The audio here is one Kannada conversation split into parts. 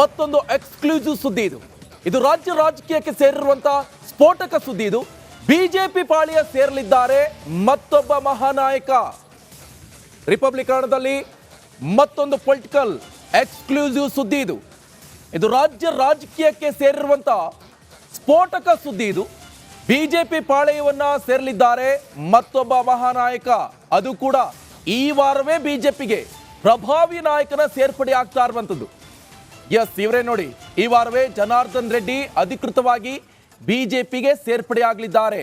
ಮತ್ತೊಂದು ಎಕ್ಸ್ಕ್ಲೂಸಿವ್ ಸುದ್ದಿ ಇದು ರಾಜ್ಯ ರಾಜಕೀಯಕ್ಕೆ ಸೇರಿರುವಂತಹ ಸ್ಫೋಟಕ ಸುದ್ದಿ ಇದು. ಬಿಜೆಪಿ ಪಾಳಿಯ ಸೇರಲಿದ್ದಾರೆ ಮತ್ತೊಬ್ಬ ಮಹಾನಾಯಕ. ರಿಪಬ್ಲಿಕನದಲ್ಲಿ ಮತ್ತೊಂದು ಪೊಲಿಟಿಕಲ್ ಎಕ್ಸ್ಕ್ಲೂಸಿವ್ ಸುದ್ದಿ ಇದು ರಾಜ್ಯ ರಾಜಕೀಯಕ್ಕೆ ಸೇರಿರುವಂತಹ ಸ್ಫೋಟಕ ಸುದ್ದಿ ಇದು. ಬಿಜೆಪಿ ಪಾಳೆಯವನ್ನ ಸೇರಲಿದ್ದಾರೆ ಮತ್ತೊಬ್ಬ ಮಹಾನಾಯಕ. ಅದು ಕೂಡ ಈ ವಾರವೇ ಬಿಜೆಪಿಗೆ ಪ್ರಭಾವಿ ನಾಯಕನ ಸೇರ್ಪಡೆ ಆಗ್ತಾ ಇರುವಂತದ್ದು. ಎಸ್, ಇವರೇ ನೋಡಿ, ಈ ವಾರವೇ ಜನಾರ್ದನ್ ರೆಡ್ಡಿ ಅಧಿಕೃತವಾಗಿ ಬಿಜೆಪಿಗೆ ಸೇರ್ಪಡೆ ಆಗಲಿದ್ದಾರೆ.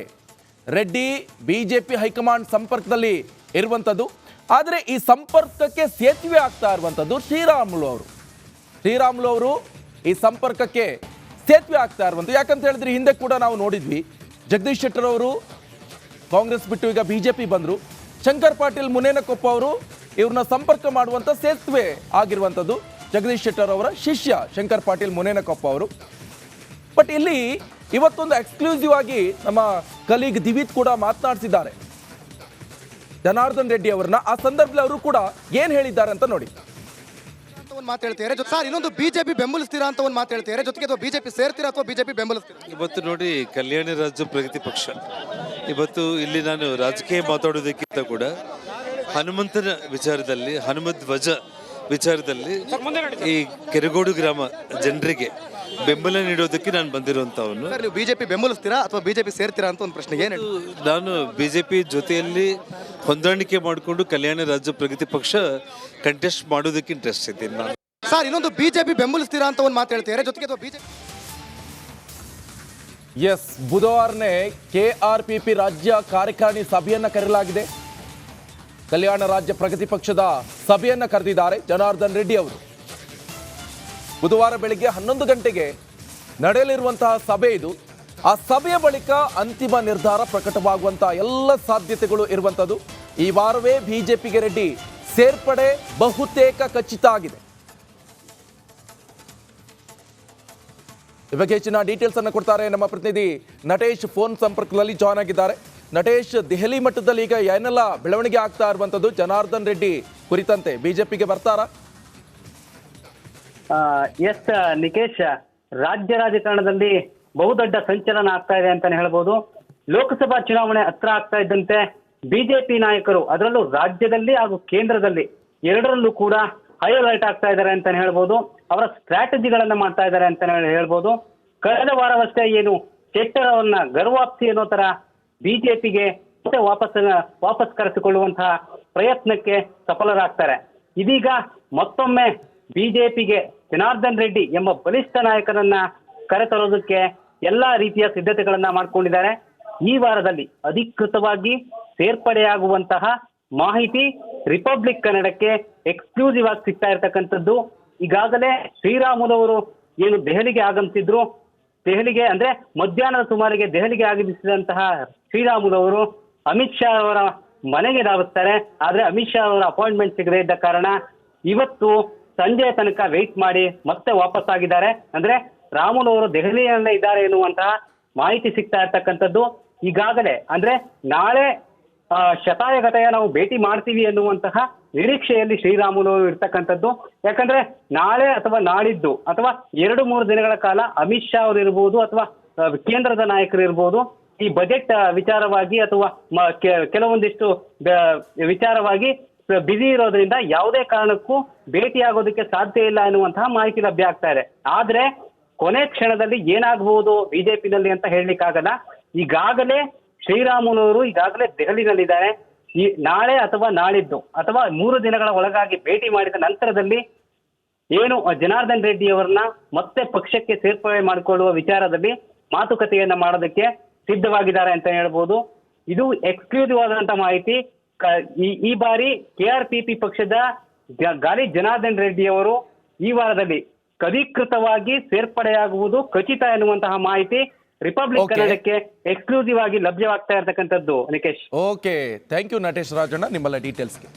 ರೆಡ್ಡಿ ಬಿಜೆಪಿ ಹೈಕಮಾಂಡ್ ಸಂಪರ್ಕದಲ್ಲಿ ಇರುವಂಥದ್ದು. ಆದರೆ ಈ ಸಂಪರ್ಕಕ್ಕೆ ಸೇತುವೆ ಆಗ್ತಾ ಇರುವಂಥದ್ದು ಶ್ರೀರಾಮುಲು ಅವರು ಈ ಸಂಪರ್ಕಕ್ಕೆ ಸೇತುವೆ ಆಗ್ತಾ ಇರುವಂಥದ್ದು. ಯಾಕಂತ ಹೇಳಿದ್ರೆ ಹಿಂದೆ ಕೂಡ ನಾವು ನೋಡಿದ್ವಿ, ಜಗದೀಶ್ ಶೆಟ್ಟರ್ ಅವರು ಕಾಂಗ್ರೆಸ್ ಬಿಟ್ಟು ಈಗ ಬಿಜೆಪಿ ಬಂದರು. ಶಂಕರ್ ಪಾಟೀಲ್ ಮುನೇನಕೊಪ್ಪ ಅವರು ಇವ್ರನ್ನ ಸಂಪರ್ಕ ಮಾಡುವಂಥ ಸೇತುವೆ ಆಗಿರುವಂಥದ್ದು ಜಗದೀಶ್ ಶೆಟ್ಟರ್ ಅವರ ಶಿಷ್ಯ ಶಂಕರ್ ಪಾಟೀಲ್ ಮುನೇನಕೊಪ್ಪ ಅವರು. ಬಟ್ ಇಲ್ಲಿ ಇವತ್ತೊಂದು ಎಕ್ಸ್ಕ್ಲೂಸಿವ್ ಆಗಿ ನಮ್ಮ ಕಲೀಗ್ ದಿವಿತ್ ಕೂಡ ಮಾತನಾಡಿಸಿದ್ದಾರೆ ಜನಾರ್ದನ್ ರೆಡ್ಡಿ ಅವರನ್ನ. ಆ ಸಂದರ್ಭದಲ್ಲಿ ಅವರು ಕೂಡ ಏನ್ ಹೇಳಿದ್ದಾರೆ ಅಂತ ನೋಡಿ. ಮಾತು ಹೇಳ್ತಾರೆ ಸರ್, ಇನ್ನೊಂದು ಬಿಜೆಪಿ ಬೆಂಬಲಿಸ್ತೀರಾ ಅಂತ ಒಂದು ಮಾತು ಹೇಳ್ತಾರೆ, ಜೊತೆಗೆ ಅಥವಾ ಬಿಜೆಪಿ ಸೇರ್ತೀರಾ ಅಥವಾ ಬಿಜೆಪಿ ಬೆಂಬಲಿಸ್ತೀರಾ? ಇವತ್ತು ನೋಡಿ, ಕಲ್ಯಾಣ ರಾಜ್ಯ ಪ್ರಗತಿ ಪಕ್ಷ ಇವತ್ತು ಇಲ್ಲಿ ನಾನು ರಾಜಕೀಯ ಮಾತಾಡೋದಕ್ಕಿಂತ ಕೂಡ ಹನುಮಂತನ ವಿಚಾರದಲ್ಲಿ, ಹನುಮದ್ ಧ್ವಜ ವಿಚಾರದಲ್ಲಿ ಈ ಕೆರಗೋಡು ಗ್ರಾಮ ಜನರಿಗೆ ಬೆಂಬಲ ನೀಡೋದಕ್ಕೆ ನಾನು ಬಂದಿರುವಂತವನು. ನೀವು ಬಿಜೆಪಿ ಬೆಂಬಲಿಸ್ತೀರಾ ಅಥವಾ ಬಿಜೆಪಿ ಸೇರ್ತೀರಾ ಅಂತ ಒಂದು ಪ್ರಶ್ನೆ. ಏನು ನಾನು ಬಿಜೆಪಿ ಜೊತೆಯಲ್ಲಿ ಹೊಂದಾಣಿಕೆ ಮಾಡಿಕೊಂಡು ಕಲ್ಯಾಣ ರಾಜ್ಯ ಪ್ರಗತಿ ಪಕ್ಷ ಕಂಟೆಸ್ಟ್ ಮಾಡೋದಕ್ಕೆ ಇಂಟ್ರೆಸ್ಟ್ ಇದ್ದೀನಿ ನಾನು. ಸರ್, ಇನ್ನೊಂದು ಬಿಜೆಪಿ ಬೆಂಬಲಿಸ್ತೀರಾ ಅಂತ ಒಂದು ಮಾತು ಹೇಳ್ತಾರೆ, ಜೊತೆಗೆ ಅಥವಾ ಬಿಜೆಪಿ ಎಸ್, ಬುಧವಾರನೇ ಕೆಆರ್ಪಿಪಿ ರಾಜ್ಯ ಕಾರ್ಯಕಾರಿಣಿ ಸಭೆಯನ್ನ ಕರೆಯಲಾಗಿದೆ. ಕಲ್ಯಾಣ ರಾಜ್ಯ ಪ್ರಗತಿ ಪಕ್ಷದ ಸಭೆಯನ್ನ ಕರೆದಿದ್ದಾರೆ ಜನಾರ್ದನ್ ರೆಡ್ಡಿ ಅವರು. ಬುಧವಾರ ಬೆಳಿಗ್ಗೆ 11 ಗಂಟೆಗೆ ನಡೆಯಲಿರುವಂತಹ ಸಭೆ ಇದು. ಆ ಸಭೆಯ ಬಳಿಕ ಅಂತಿಮ ನಿರ್ಧಾರ ಪ್ರಕಟವಾಗುವಂತಹ ಎಲ್ಲ ಸಾಧ್ಯತೆಗಳು ಇರುವಂಥದ್ದು. ಈ ವಾರವೇ ಬಿಜೆಪಿಗೆ ರೆಡ್ಡಿ ಸೇರ್ಪಡೆ ಬಹುತೇಕ ಖಚಿತ ಆಗಿದೆ. ಈ ಬಗ್ಗೆ ಹೆಚ್ಚಿನ ಡೀಟೇಲ್ಸ್ ಅನ್ನು ಕೊಡ್ತಾರೆ ನಮ್ಮ ಪ್ರತಿನಿಧಿ ನಟೇಶ್. ಫೋನ್ ಸಂಪರ್ಕದಲ್ಲಿ ಜಾಯ್ನ್ ಆಗಿದ್ದಾರೆ. ನಟೇಶ್, ದೆಹಲಿ ಮಟ್ಟದಲ್ಲಿ ಈಗ ಏನೆಲ್ಲ ಬೆಳವಣಿಗೆ ಆಗ್ತಾ ಇರುವಂತದ್ದು ಜನಾರ್ದನ್ ರೆಡ್ಡಿ ಕುರಿತಂತೆ? ಬಿಜೆಪಿಗೆ ಬರ್ತಾರಾ? ಎಸ್ ನಿಕೇಶ್, ರಾಜ್ಯ ರಾಜಕಾರಣದಲ್ಲಿ ಬಹುದೊಡ್ಡ ಸಂಚಲನ ಆಗ್ತಾ ಇದೆ ಅಂತಾನೆ ಹೇಳ್ಬೋದು. ಲೋಕಸಭಾ ಚುನಾವಣೆ ಹತ್ರ ಆಗ್ತಾ ಇದ್ದಂತೆ ಬಿಜೆಪಿ ನಾಯಕರು, ಅದರಲ್ಲೂ ರಾಜ್ಯದಲ್ಲಿ ಹಾಗೂ ಕೇಂದ್ರದಲ್ಲಿ ಎರಡರಲ್ಲೂ ಕೂಡ ಹೈ ಅಲರ್ಟ್ ಆಗ್ತಾ ಇದ್ದಾರೆ ಅಂತಾನೆ ಹೇಳ್ಬೋದು. ಅವರ ಸ್ಟ್ರಾಟಜಿಗಳನ್ನ ಮಾಡ್ತಾ ಇದ್ದಾರೆ ಅಂತಾನೆ ಹೇಳ್ಬೋದು. ಕಳೆದ ವಾರವಷ್ಟೇ ಏನು ಶೆಟ್ಟರ್ ಅವರನ್ನ ಗರ್ವಾಪ್ಸಿ ಅನ್ನೋ ತರ ಬಿಜೆಪಿಗೆ ವಾಪಸ್ ಕರೆಸಿಕೊಳ್ಳುವಂತಹ ಪ್ರಯತ್ನಕ್ಕೆ ಸಫಲರಾಗ್ತಾರೆ. ಇದೀಗ ಮತ್ತೊಮ್ಮೆ ಬಿಜೆಪಿಗೆ ಜನಾರ್ದನ್ ರೆಡ್ಡಿ ಎಂಬ ಬಲಿಷ್ಠ ನಾಯಕರನ್ನ ಕರೆತರೋದಕ್ಕೆ ಎಲ್ಲಾ ರೀತಿಯ ಸಿದ್ಧತೆಗಳನ್ನ ಮಾಡ್ಕೊಂಡಿದ್ದಾರೆ. ಈ ವಾರದಲ್ಲಿ ಅಧಿಕೃತವಾಗಿ ಸೇರ್ಪಡೆಯಾಗುವಂತಹ ಮಾಹಿತಿ ರಿಪಬ್ಲಿಕ್ ಕನ್ನಡಕ್ಕೆ ಎಕ್ಸ್ಕ್ಲೂಸಿವ್ ಆಗಿ ಸಿಗ್ತಾ ಇರ್ತಕ್ಕಂಥದ್ದು. ಈಗಾಗಲೇ ಶ್ರೀರಾಮುಲು ಅವರು ಏನು ದೆಹಲಿಗೆ ಆಗಮಿಸಿದ್ರು, ದೆಹಲಿಗೆ ಅಂದ್ರೆ ಮಧ್ಯಾಹ್ನದ ಸುಮಾರಿಗೆ ದೆಹಲಿಗೆ ಆಗಮಿಸಿದಂತಹ ಶ್ರೀರಾಮುಲು ಅವರು ಅಮಿತ್ ಶಾ ಅವರ ಮನೆಗೆ ಧಾವಿಸ್ತಾರೆ. ಆದ್ರೆ ಅಮಿತ್ ಶಾ ಅವರ ಅಪಾಯಿಂಟ್ಮೆಂಟ್ ಸಿಗದೇ ಇದ್ದ ಕಾರಣ ಇವತ್ತು ಸಂಜೆ ತನಕ ವೆಯ್ಟ್ ಮಾಡಿ ಮತ್ತೆ ವಾಪಸ್ ಆಗಿದ್ದಾರೆ. ಅಂದ್ರೆ ರಾಮುಲು ಅವರು ದೆಹಲಿಯಲ್ಲೇ ಇದ್ದಾರೆ ಎನ್ನುವಂತಹ ಮಾಹಿತಿ ಸಿಗ್ತಾ ಇರ್ತಕ್ಕಂಥದ್ದು. ಈಗಾಗಲೇ ಅಂದ್ರೆ ನಾಳೆ ಶತಾಯಗತಾಯ ನಾವು ಭೇಟಿ ಮಾಡ್ತೀವಿ ಎನ್ನುವಂತಹ ನಿರೀಕ್ಷೆಯಲ್ಲಿ ಶ್ರೀರಾಮುಲು ಅವರು ಇರ್ತಕ್ಕಂಥದ್ದು. ಯಾಕಂದ್ರೆ ನಾಳೆ ಅಥವಾ ನಾಳಿದ್ದು ಅಥವಾ 2-3 ದಿನಗಳ ಕಾಲ ಅಮಿತ್ ಶಾ ಅವರು ಇರ್ಬೋದು ಅಥವಾ ಕೇಂದ್ರದ ನಾಯಕರು ಇರ್ಬೋದು, ಈ ಬಜೆಟ್ ವಿಚಾರವಾಗಿ ಅಥವಾ ಕೆಲವೊಂದಿಷ್ಟು ವಿಚಾರವಾಗಿ ಬಿಸಿ ಇರೋದ್ರಿಂದ ಯಾವುದೇ ಕಾರಣಕ್ಕೂ ಭೇಟಿಯಾಗೋದಕ್ಕೆ ಸಾಧ್ಯ ಇಲ್ಲ ಎನ್ನುವಂತಹ ಮಾಹಿತಿ ಲಭ್ಯ ಆಗ್ತಾ ಇದೆ. ಆದ್ರೆ ಕೊನೆ ಕ್ಷಣದಲ್ಲಿ ಏನಾಗಬಹುದು ಬಿಜೆಪಿನಲ್ಲಿ ಅಂತ ಹೇಳಲಿಕ್ಕಾಗಲ್ಲ. ಈಗಾಗಲೇ ಶ್ರೀರಾಮುಲು ಅವರು ಈಗಾಗಲೇ ದೆಹಲಿನಲ್ಲಿದ್ದಾರೆ. ಈ ನಾಳೆ ಅಥವಾ ನಾಳಿದ್ದು ಅಥವಾ 3 ದಿನಗಳ ಒಳಗಾಗಿ ಭೇಟಿ ಮಾಡಿದ ನಂತರದಲ್ಲಿ ಏನು ಜನಾರ್ದನ್ ರೆಡ್ಡಿ ಅವರನ್ನ ಮತ್ತೆ ಪಕ್ಷಕ್ಕೆ ಸೇರ್ಪಡೆ ಮಾಡಿಕೊಳ್ಳುವ ವಿಚಾರದಲ್ಲಿ ಮಾತುಕತೆಯನ್ನ ಮಾಡೋದಕ್ಕೆ ಸಿದ್ಧವಾಗಿದ್ದಾರೆ ಅಂತ ಹೇಳ್ಬೋದು. ಇದು ಎಕ್ಸ್ಕ್ಲೂಸಿವ್ ಆದಂತಹ ಮಾಹಿತಿ. ಈ ಬಾರಿ ಕೆಆರ್ಪಿಪಿ ಪಕ್ಷದ ಗಾಲಿ ಜನಾರ್ದನ್ ರೆಡ್ಡಿ ಅವರು ಈ ವಾರದಲ್ಲಿ ಅಧಿಕೃತವಾಗಿ ಸೇರ್ಪಡೆಯಾಗುವುದು ಖಚಿತ ಎನ್ನುವಂತಹ ಮಾಹಿತಿ ರಿಪಬ್ಲಿಕ್ ಕನ್ನಡಕ್ಕೆ ಎಕ್ಸ್ಕ್ಲೂಸಿವ್ ಆಗಿ ಲಭ್ಯವಾಗ್ತಾ ಇರತಕ್ಕಂಥದ್ದು. Nikesh, okay, thank you Natesh Rajanna ನಿಮ್ಮೆಲ್ಲ ಡೀಟೇಲ್ಸ್ಗೆ.